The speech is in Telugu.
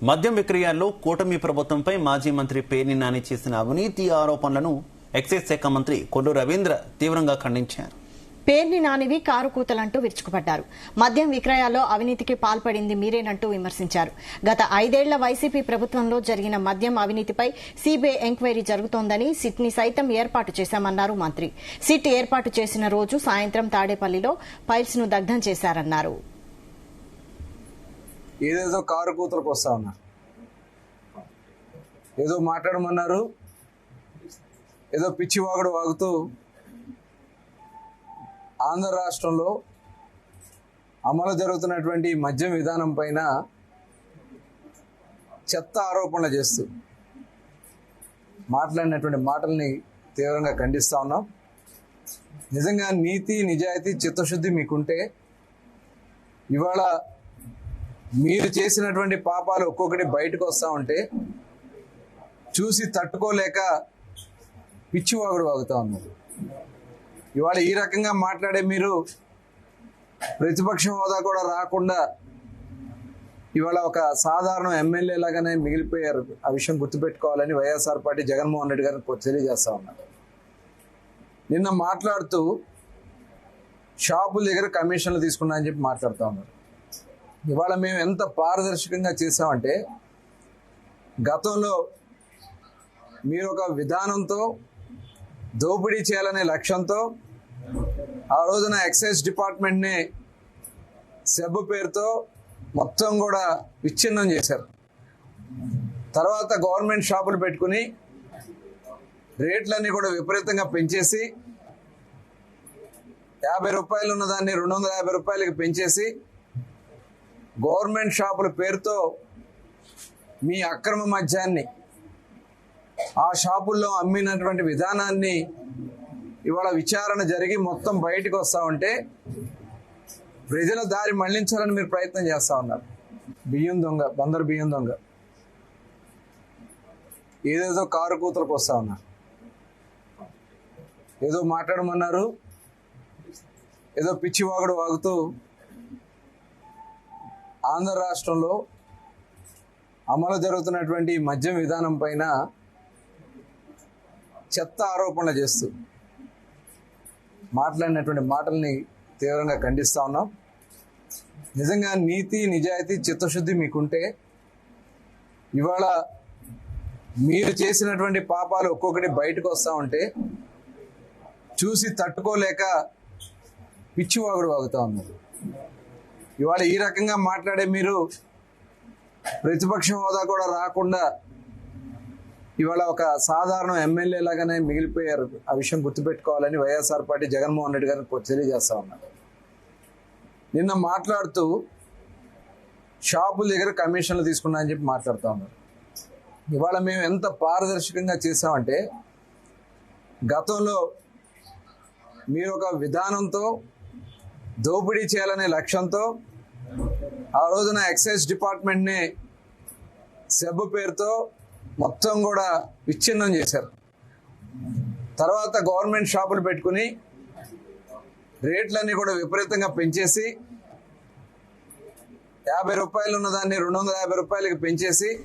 మద్యం విక్రయాల్లో కూటమి ప్రభుత్వంపై మాజీ మంత్రి పేర్ని నాని చేసిన అవినీతి ఆరోపణలను ఎక్సైజ్ శాఖ మంత్రి కొల్లు రవీంద్ర తీవ్రంగా ఖండించారు. పేర్ని నానివి కారు కూతలంటూ విరుచుకుపడ్డారు. మద్యం విక్రయాల్లో అవినీతికి పాల్పడింది మీరేనంటూ విమర్శించారు. గత 5 ఏళ్ల వైసీపీ ప్రభుత్వంలో జరిగిన మద్యం అవినీతిపై సీబీఐ ఎంక్వైరీ జరుగుతోందని సిట్ ని సైతం ఏర్పాటు చేశామన్నారు మంత్రి. సిట్ ఏర్పాటు చేసిన రోజు సాయంత్రం తాడేపల్లిలో ఫైల్స్ ను దగ్ధం చేశారన్నారు. ఏదేదో కారు కూతులకు వస్తా ఉన్నా, ఏదో మాట్లాడమన్నారు, ఏదో పిచ్చివాగుడు వాగుతూ ఆంధ్ర రాష్ట్రంలో అమలు జరుగుతున్నటువంటి మద్యం విధానం పైన చెత్త ఆరోపణలు చేస్తూ మాట్లాడినటువంటి మాటల్ని తీవ్రంగా ఖండిస్తా ఉన్నాం. నిజంగా నీతి నిజాయితీ చిత్తశుద్ధి మీకుంటే ఇవాళ మీరు చేసినటువంటి పాపాలు ఒక్కొక్కటి బయటకు వస్తూ ఉంటే చూసి తట్టుకోలేక పిచ్చివాగుడు వాగుతూ ఉన్నారు. ఇవాళ ఈ రకంగా మాట్లాడే మీరు ప్రతిపక్ష హోదా కూడా రాకుండా ఇవాళ ఒక సాధారణ ఎమ్మెల్యే లాగానే మిగిలిపోయారు. ఆ విషయం గుర్తుపెట్టుకోవాలని వైఎస్ఆర్ పార్టీ జగన్మోహన్ రెడ్డి గారిని తెలియజేస్తా ఉన్నారు. నిన్న మాట్లాడుతూ షాపుల దగ్గర కమిషన్లు తీసుకున్నా అని చెప్పి మాట్లాడుతూ ఉన్నారు. ఇవాళ మేము ఎంత పారదర్శకంగా చేసామంటే, గతంలో మీరు ఒక విధానంతో దోపిడీ చేయాలనే లక్ష్యంతో ఆ రోజున ఎక్సైజ్ డిపార్ట్మెంట్ని సెబ్ పేరుతో మొత్తం కూడా విచ్ఛిన్నం చేశారు. తర్వాత గవర్నమెంట్ షాపులు పెట్టుకుని రేట్లన్నీ కూడా విపరీతంగా పెంచేసి 50 రూపాయలు ఉన్నదాన్ని 250 రూపాయలకి పెంచేసి గవర్నమెంట్ షాపుల పేరుతో మీ అక్రమ మద్యాన్ని ఆ షాపుల్లో అమ్మినటువంటి విధానాన్ని ఇవాళ విచారణ జరిగి మొత్తం బయటకు వస్తూ ఉంటే ప్రజల దారి మళ్లించాలని మీరు ప్రయత్నం చేస్తూ ఉన్నారు. బియ్యం దొంగ, బందరు బియ్యం దొంగ, ఏదేదో కారు కూతులకు వస్తూ ఉన్నారు, ఏదో మాట్లాడమన్నారు, ఏదో పిచ్చివాగుడు వాగుతూ ఆంధ్ర రాష్ట్రంలో అమలు జరుగుతున్నటువంటి మద్యం విధానం పైన చెత్త ఆరోపణలు చేస్తూ మాట్లాడినటువంటి మాటల్ని తీవ్రంగా ఖండిస్తా ఉన్నాం. నిజంగా నీతి నిజాయితీ చిత్తశుద్ధి మీకుంటే ఇవాళ మీరు చేసినటువంటి పాపాలు ఒక్కొక్కటి బయటకు వస్తూ ఉంటే చూసి తట్టుకోలేక పిచ్చివాగుడు వాగుతూ ఉన్నారు. ఇవాళ ఈ రకంగా మాట్లాడే మీరు ప్రతిపక్ష హోదా కూడా రాకుండా ఇవాళ ఒక సాధారణ ఎమ్మెల్యే లాగానే మిగిలిపోయారు. ఆ విషయం గుర్తుపెట్టుకోవాలని వైఎస్ఆర్ పార్టీ జగన్మోహన్ రెడ్డి గారిని తెలియజేస్తా ఉన్నారు. నిన్న మాట్లాడుతూ షాపుల దగ్గర కమిషన్లు తీసుకున్నా అని చెప్పి మాట్లాడుతూ ఉన్నారు. ఇవాళ మేము ఎంత పారదర్శకంగా చేసామంటే, గతంలో మీరు ఒక విధానంతో దోపిడీ చేయాలనే లక్ష్యంతో ఆ రోజున ఎక్సైజ్ డిపార్ట్మెంట్ని సెబ్ పేరుతో మొత్తం కూడా విచ్ఛిన్నం చేశారు. తర్వాత గవర్నమెంట్ షాపులు పెట్టుకుని రేట్లన్నీ కూడా విపరీతంగా పెంచేసి 50 రూపాయలు ఉన్నదాన్ని 250 రూపాయలకి పెంచేసి